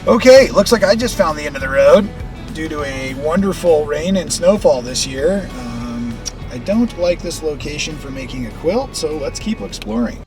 Okay, looks like I just found the end of the road due to a wonderful rain and snowfall this year. I don't like this location for making a quilt, so let's keep exploring.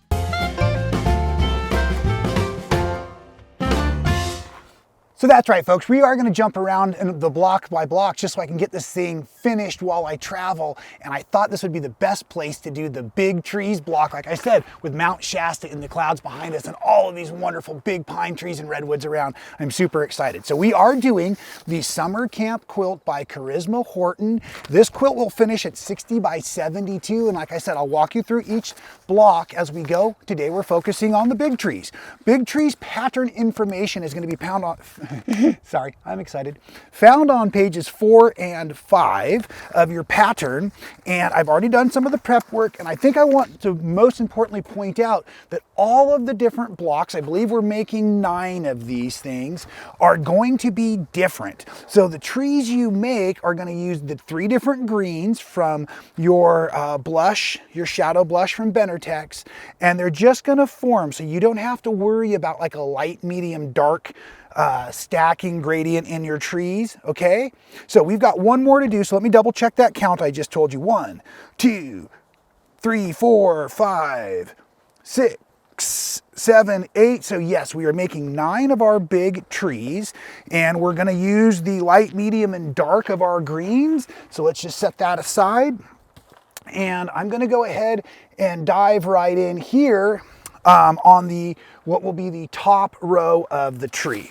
So that's right, folks. We are going to jump around in the block by block just so I can get this thing finished while I travel. And I thought this would be the best place to do the big trees block, like I said, with Mount Shasta in the clouds behind us and all of these wonderful big pine trees and redwoods around. I'm super excited. So we are doing the Summer Camp Quilt by Charisma Horton. This quilt will finish at 60 by 72. And like I said, I'll walk you through each block as we go. Today we're focusing on the big trees. Big trees pattern information is going to be found on sorry, I'm excited. Found on pages 4 and 5 of your pattern. And I've already done some of the prep work. And I think I want to most importantly point out that all of the different blocks, I believe we're making 9 of these things, are going to be different. So the trees you make are going to use the 3 different greens from your blush, your shadow blush from Benartex. And they're just going to form. So you don't have to worry about like a light, medium, dark stacking gradient in your trees, okay? So we've got one more to do, so let me double check that count I just told you. 1, 2, 3, 4, 5, 6, 7, 8. So yes, we are making 9 of our big trees, and we're gonna use the light, medium, and dark of our greens. So let's just set that aside. And I'm gonna go ahead and dive right in here on the what will be the top row of the tree.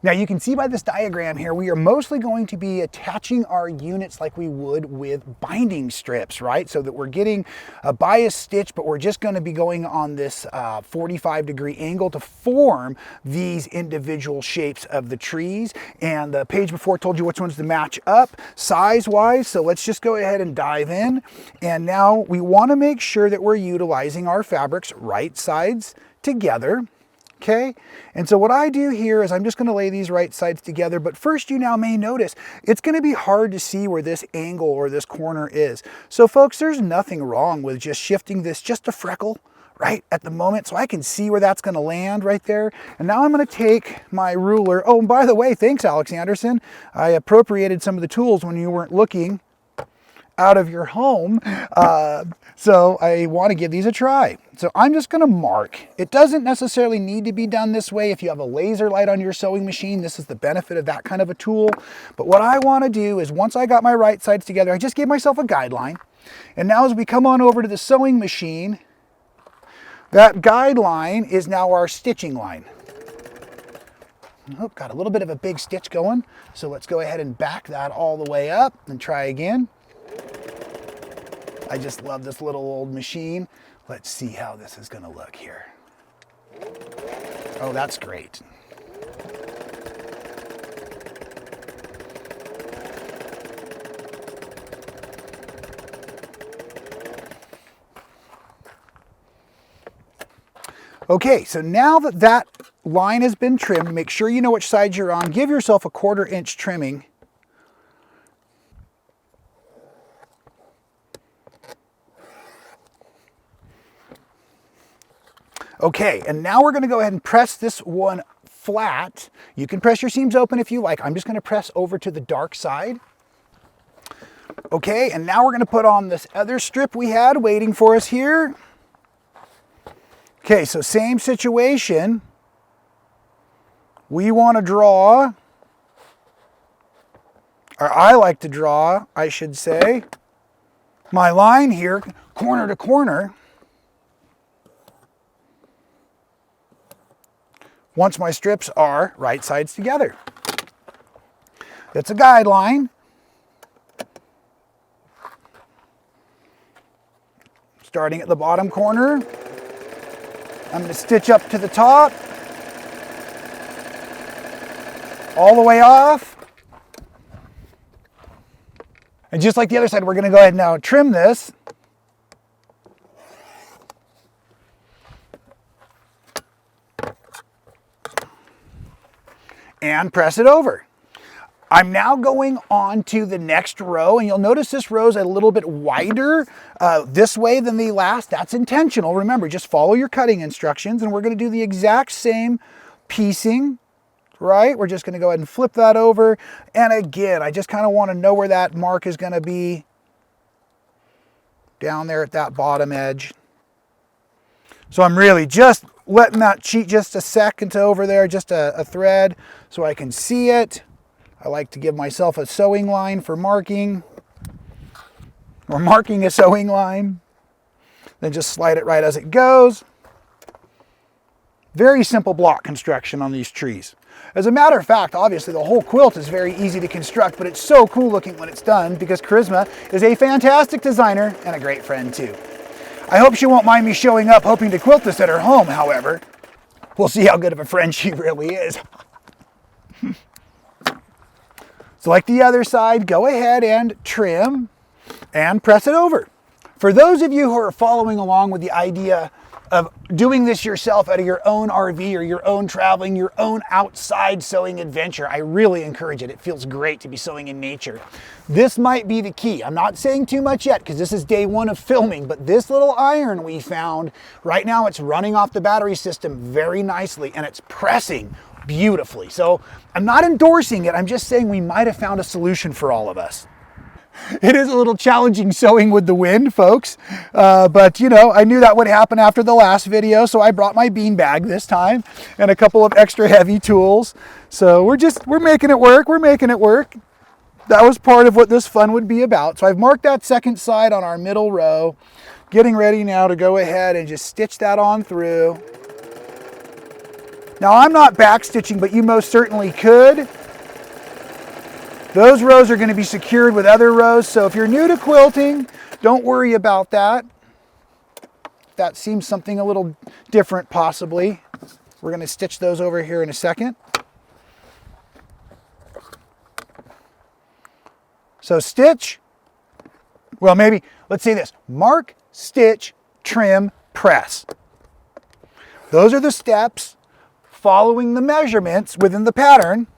Now you can see by this diagram here, we are mostly going to be attaching our units like we would with binding strips, right? So that we're getting a bias stitch, but we're just going to be going on this 45-degree angle to form these individual shapes of the trees. And the page before told you which ones to match up size-wise. So let's just go ahead and dive in. And now we want to make sure that we're utilizing our fabrics right sides together. Okay, and so what I do here is I'm just going to lay these right sides together, but first you now may notice it's going to be hard to see where this angle or this corner is. So folks, there's nothing wrong with just shifting this just a freckle right at the moment so I can see where that's going to land right there. And now I'm going to take my ruler. Oh, and by the way, thanks Alex Anderson. I appropriated some of the tools when you weren't looking out of your home. So I want to give these a try. So I'm just going to mark. It doesn't necessarily need to be done this way. If you have a laser light on your sewing machine, this is the benefit of that kind of a tool. But what I want to do is once I got my right sides together, I just gave myself a guideline. And now as we come on over to the sewing machine, that guideline is now our stitching line. Oh, got a little bit of a big stitch going. So let's go ahead and back that all the way up and try again. I just love this little old machine. Let's see how this is going to look here. Oh, that's great. Okay, so now that that line has been trimmed, make sure you know which side you're on. Give yourself a 1/4 inch trimming. Okay, and now we're going to go ahead and press this one flat. You can press your seams open if you like. I'm just going to press over to the dark side. Okay, and now we're going to put on this other strip we had waiting for us here. Okay, so same situation. We want to draw, or I like to draw, I should say, my line here, corner to corner. Once my strips are right sides together. That's a guideline. Starting at the bottom corner, I'm going to stitch up to the top, all the way off. And just like the other side, we're going to go ahead and now trim this. And press it over. I'm now going on to the next row, and you'll notice this row is a little bit wider this way than the last. That's intentional. Remember, just follow your cutting instructions, and we're going to do the exact same piecing right? We're just going to go ahead and flip that over. And again, I just kind of want to know where that mark is going to be. Down there at that bottom edge. So I'm really just letting that cheat just a second over there, just a thread, so I can see it. I like to give myself a sewing line for marking, or marking a sewing line. Then just slide it right as it goes. Very simple block construction on these trees. As a matter of fact, obviously the whole quilt is very easy to construct, but it's so cool looking when it's done because Charisma is a fantastic designer and a great friend too. I hope she won't mind me showing up hoping to quilt this at her home, however. We'll see how good of a friend she really is. So like the other side, go ahead and trim and press it over. For those of you who are following along with the idea of doing this yourself out of your own RV or your own traveling, your own outside sewing adventure, I really encourage it. It feels great to be sewing in nature. This might be the key. I'm not saying too much yet because this is day one of filming, but this little iron we found, right now it's running off the battery system very nicely and it's pressing beautifully. So I'm not endorsing it. I'm just saying we might have found a solution for all of us. It is a little challenging sewing with the wind, folks, but you know, I knew that would happen after the last video, so I brought my bean bag this time and a couple of extra heavy tools. So we're making it work. We're making it work. That was part of what this fun would be about. So I've marked that second side on our middle row, getting ready now to go ahead and just stitch that on through. Now I'm not back stitching, but you most certainly could. Those rows are going to be secured with other rows, so if you're new to quilting, don't worry about that. That seems something a little different possibly. We're going to stitch those over here in a second. So stitch, well maybe, let's say this, mark, stitch, trim, press. Those are the steps following the measurements within the pattern,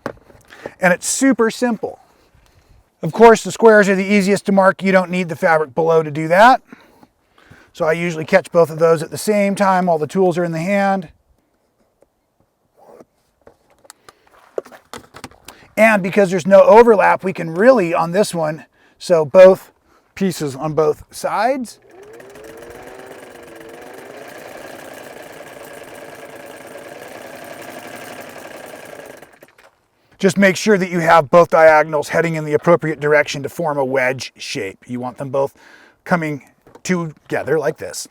and it's super simple. Of course, the squares are the easiest to mark. You don't need the fabric below to do that. So I usually catch both of those at the same time while the tools are in the hand. And because there's no overlap, we can really, on this one, sew both pieces on both sides. Just make sure that you have both diagonals heading in the appropriate direction to form a wedge shape. You want them both coming together like this.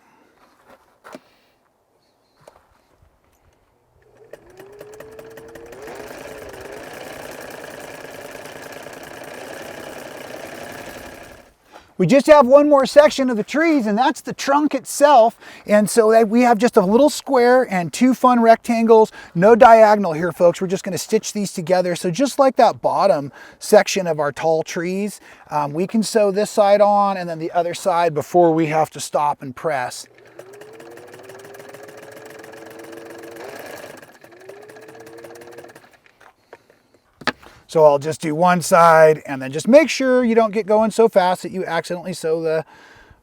We just have one more section of the trees, and that's the trunk itself. And so we have just a little square and two fun rectangles, no diagonal here, folks. We're just going to stitch these together. So just like that bottom section of our tall trees, we can sew this side on and then the other side before we have to stop and press. So I'll just do one side and then just make sure you don't get going so fast that you accidentally sew the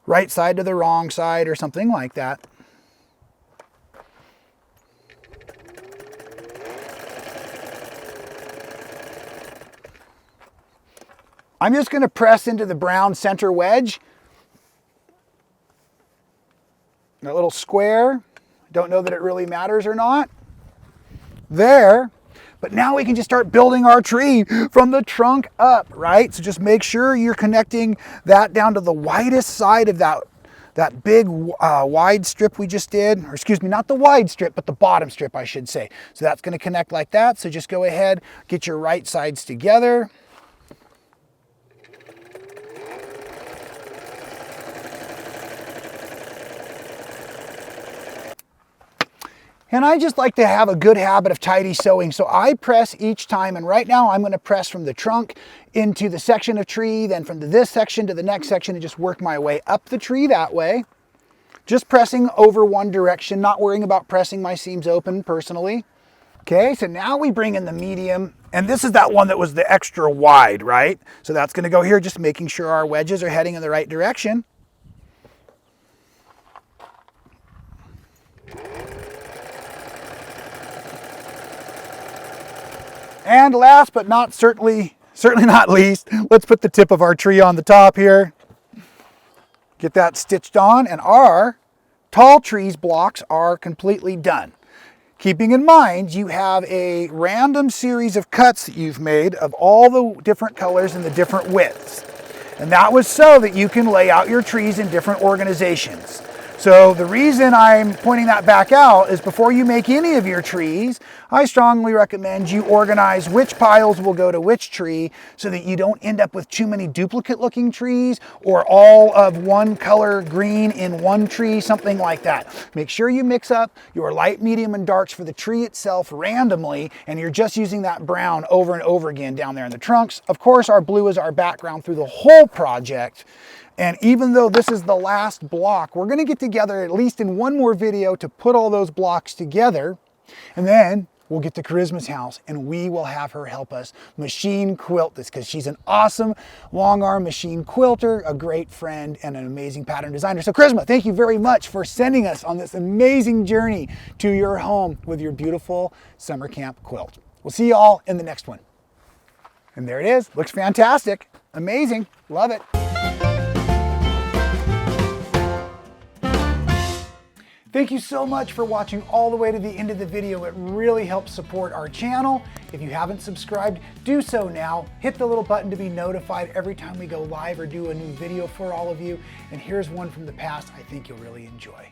right side to the wrong side or something like that. I'm just going to press into the brown center wedge. That little square. Don't know that it really matters or not. There. But now we can just start building our tree from the trunk up, right? So just make sure you're connecting that down to the widest side of that big wide strip we just did. Or excuse me, not the wide strip, but the bottom strip, I should say. So that's going to connect like that. So just go ahead, get your right sides together. And I just like to have a good habit of tidy sewing, so I press each time, and right now I'm going to press from the trunk into the section of tree, then from this section to the next section, and just work my way up the tree that way. Just pressing over one direction, not worrying about pressing my seams open personally. Okay, so now we bring in the medium, and this is that one that was the extra wide, right? So that's going to go here, just making sure our wedges are heading in the right direction. And last but not certainly not least, let's put the tip of our tree on the top here. Get that stitched on, and our tall trees blocks are completely done. Keeping in mind, you have a random series of cuts that you've made of all the different colors and the different widths. And that was so that you can lay out your trees in different organizations. So the reason I'm pointing that back out is before you make any of your trees, I strongly recommend you organize which piles will go to which tree so that you don't end up with too many duplicate looking trees or all of one color green in one tree, something like that. Make sure you mix up your light, medium, and darks for the tree itself randomly, and you're just using that brown over and over again down there in the trunks. Of course, our blue is our background through the whole project. And even though this is the last block, we're going to get together at least in one more video to put all those blocks together. And then we'll get to Charisma's house and we will have her help us machine quilt this, because she's an awesome long arm machine quilter, a great friend, and an amazing pattern designer. So Charisma, thank you very much for sending us on this amazing journey to your home with your beautiful summer camp quilt. We'll see you all in the next one. And there it is. Looks fantastic. Amazing. Love it. Thank you so much for watching all the way to the end of the video. It really helps support our channel. If you haven't subscribed, do so now. Hit the little button to be notified every time we go live or do a new video for all of you. And here's one from the past I think you'll really enjoy.